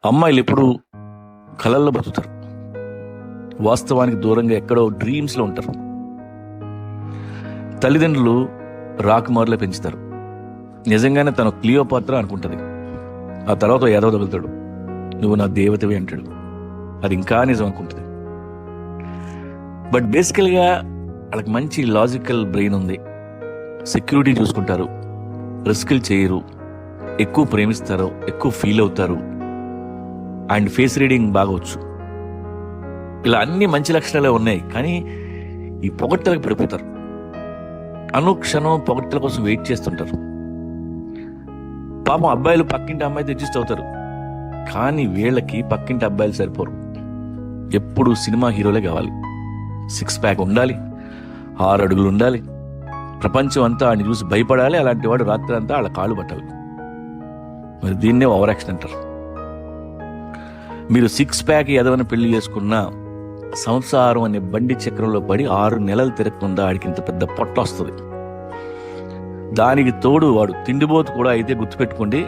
అమ్మాయిలు ఎప్పుడు కలల్లో బతుకుతారు, వాస్తవానికి దూరంగా ఎక్కడో డ్రీమ్స్లో ఉంటారు. తల్లిదండ్రులు రాకుమారులే పెంచుతారు. నిజంగానే తను క్లియోపాత్ర అనుకుంటుంది. ఆ తర్వాత ఏదో తగులుతాడు, నువ్వు నా దేవతవి అంటాడు. అది ఇంకా నిజం అనుకుంటుంది. బట్ బేసికల్గా వాళ్ళకి మంచి లాజికల్ బ్రెయిన్ ఉంది. సెక్యూరిటీ చూసుకుంటారు, రిస్కులు చేయరు, ఎక్కువ ప్రేమిస్తారు, ఎక్కువ ఫీల్ అవుతారు, అండ్ ఫేస్ రీడింగ్ బాగా వచ్చు. ఇలా అన్ని మంచి లక్షణాలే ఉన్నాయి. కానీ ఈ పొగడ్తలకు పడిపోతారు. అనుక్షణం పొగడ్తల కోసం వెయిట్ చేస్తుంటారు. పాపం అబ్బాయిలు పక్కింటి అమ్మాయితో అడ్జస్ట్ అవుతారు, కానీ వీళ్ళకి పక్కింటి అబ్బాయిలు సరిపోరు. ఎప్పుడు సినిమా హీరోలే కావాలి. 6 ప్యాక్ ఉండాలి, 6 అడుగులు ఉండాలి, ప్రపంచం అంతా వాడిని చూసి భయపడాలి. అలాంటి వాడు రాత్రి అంతా వాళ్ళ కాళ్ళు పట్టాలి. మరి దీన్నే ఓవర్ యాక్షన్ అంటారు. మీరు 6 ప్యాక్ ఎదవని పెళ్లి చేసుకున్న సంసారం అనే బండి చక్రంలో పడి 6 నెలలు తిరగకుండా ఆడికి ఇంత పెద్ద పొట్ట వస్తుంది. దానికి తోడు వాడు తిండిపోతు కూడా అయితే గుర్తుపెట్టుకోండి,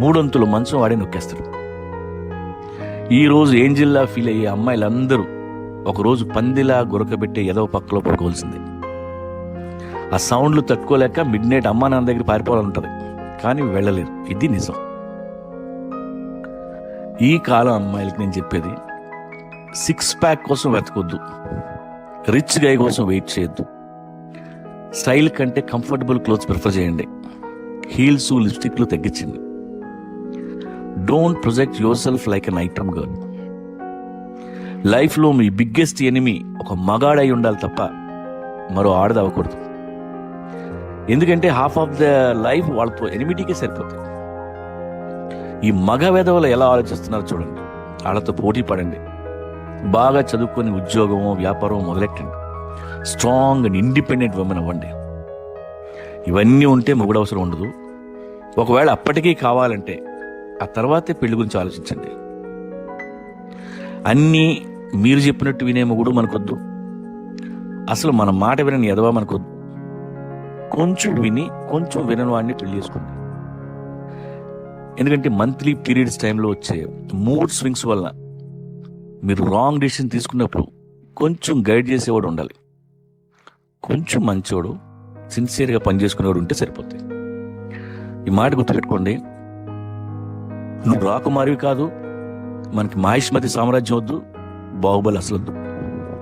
3 అంతుల మంచం వాడే నొక్కేస్తాడు. ఈరోజు ఏంజిల్లా ఫీల్ అయ్యే అమ్మాయిలందరూ ఒకరోజు పందిలా గురకబెట్టే ఎదవ పక్కలో పడుకోవాల్సిందే. ఆ సౌండ్లు తట్టుకోలేక మిడ్ నైట్ అమ్మా నాన్న దగ్గర పారిపోవాలంటుంది, కానీ వెళ్ళలేరు. ఇది నిజం. ఈ కాలం అమ్మాయిలకి నేను చెప్పేది, 6 ప్యాక్ కోసం వెతకొద్దు, రిచ్ గై కోసం వెయిట్ చేయొద్దు. స్టైల్ కంటే కంఫర్టబుల్ క్లోత్స్ ప్రిఫర్ చేయండి. హీల్స్, లిప్స్టిక్లు తగ్గించండి. Don't project your self like an item girl. లైఫ్లో మీ బిగ్గెస్ట్ ఎనిమీ ఒక మగాడై ఉండాలి తప్ప మరో ఆడది అవ్వకూడదు. ఎందుకంటే హాఫ్ ఆఫ్ ద లైఫ్ వాళ్ళతో ఎనిమిటీకే సరిపోతుంది. ఈ మగ వెధవలు ఎలా ఆలోచిస్తున్నారో చూడండి. వాళ్ళతో పోటీ పడండి. బాగా చదువుకొని ఉద్యోగమో వ్యాపారమో మొదలెట్టండి. స్ట్రాంగ్ అండ్ ఇండిపెండెంట్ ఉమెన్ అవ్వండి. ఇవన్నీ ఉంటే మొగుడు అవసరం ఉండదు. ఒకవేళ అప్పటికీ కావాలంటే ఆ తర్వాతే పెళ్లి గురించి ఆలోచించండి. అన్నీ మీరు చెప్పినట్టు వినే మొగుడు మనకొద్దు. అసలు మన మాట వినని ఎదవా మనకొద్దు. కొంచెం విని కొంచెం వినని వాడిని పెళ్లి చేసుకోండి. ఎందుకంటే మంత్లీ పీరియడ్స్ టైంలో వచ్చే మూడ్ స్వింగ్స్ వల్ల మీరు రాంగ్ డెసిషన్ తీసుకున్నప్పుడు కొంచెం గైడ్ చేసేవాడు ఉండాలి. కొంచెం మంచోడు, సిన్సియర్గా పనిచేసుకునేవాడు ఉంటే సరిపోతాయి. ఈ మాట గుర్తుపెట్టుకోండి. నువ్వు రాకుమారివి కాదు, మనకి మహిష్మతి సామ్రాజ్యం వద్దు, బాహుబలి అసలు వద్దు.